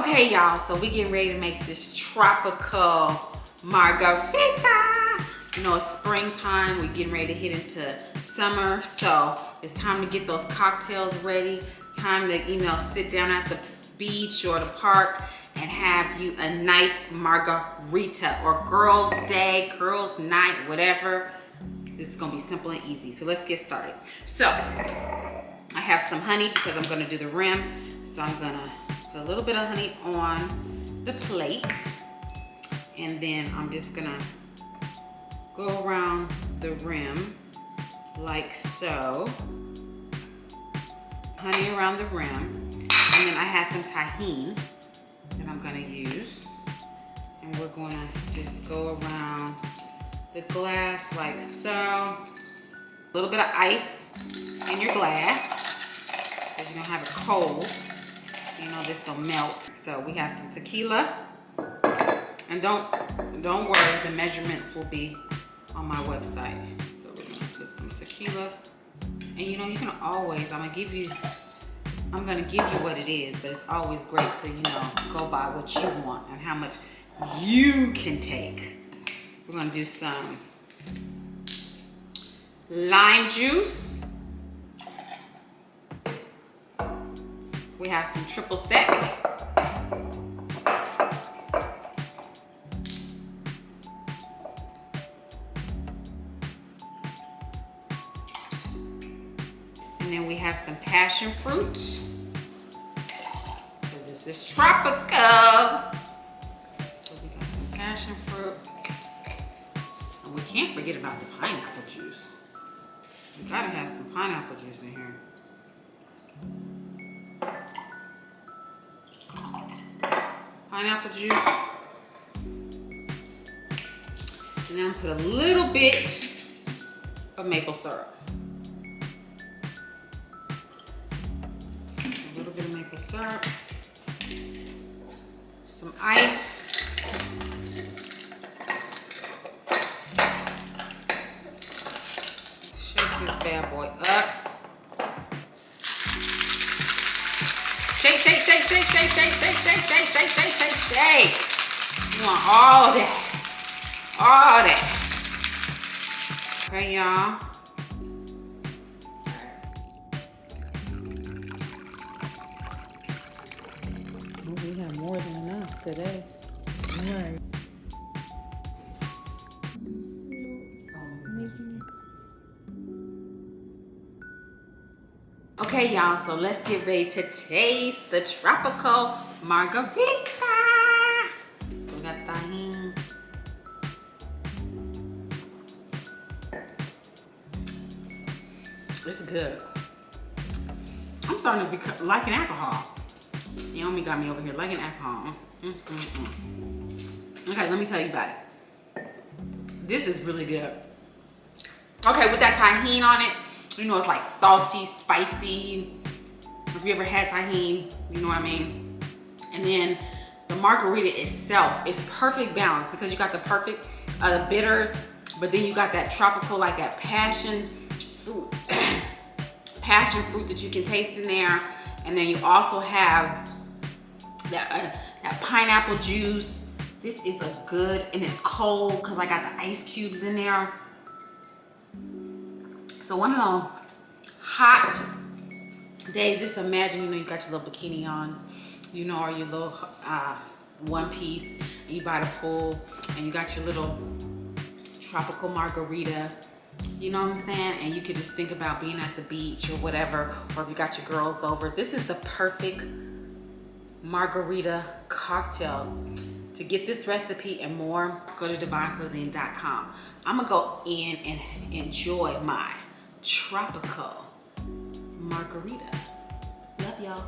Okay, y'all, so we getting ready to make this tropical margarita. You know, it's springtime, we're getting ready to hit into summer, so it's time to get those cocktails ready. Time to, you know, sit down at the beach or the park and have you a nice margarita, or girls' day, girls' night, whatever. This is gonna be simple and easy, so let's get started. So, I have some honey because I'm gonna do the rim, so I'm gonna put a little bit of honey on the plate, and then I'm just gonna go around the rim like so. Honey around the rim, and then I have some tahini that I'm gonna use, and we're gonna just go around the glass like so. A little bit of ice in your glass, because you're gonna have it cold. You know, this will melt. So we have some tequila, and don't worry, the measurements will be on my website. So we're gonna put some tequila, and you know, you can always, I'm gonna give you what it is, but it's always great to, you know, go by what you want and how much you can take. We're gonna do some lime juice. We have some triple sec. And then we have some passion fruit, because this is tropical. So we got some passion fruit. And we can't forget about the pineapple juice. We gotta have some pineapple juice in here. Pineapple juice. And then I'm gonna put a little bit of maple syrup. A little bit of maple syrup. Some ice. Shake this bad boy up. Shake, shake, shake, shake, shake, shake, shake, shake, shake, shake, shake, shake, shake. You want all that. All that. Okay, y'all. We have more than enough today. Right. Okay, y'all, so let's get ready to taste the tropical margarita. We got tahini. It's good. I'm starting to be liking alcohol. Naomi got me over here liking alcohol. Okay, let me tell you about it. This is really good. Okay, with that tahini on it, you know, it's like salty, spicy. If you ever had tahini, you know what I mean. And then the margarita itself is perfect balance, because you got the perfect the bitters, but then you got that tropical, like that passion fruit, passion fruit that you can taste in there. And then you also have that pineapple juice. This is a good, and it's cold because I got the ice cubes in there. So one of those hot days, just imagine, you know, you got your little bikini on, you know, or your little one piece, and you by the pool, and you got your little tropical margarita, you know what I'm saying? And you could just think about being at the beach or whatever, or if you got your girls over. This is the perfect margarita cocktail. To get this recipe and more, go to divinecuisine.com. I'm gonna go in and enjoy my tropical margarita. Love y'all.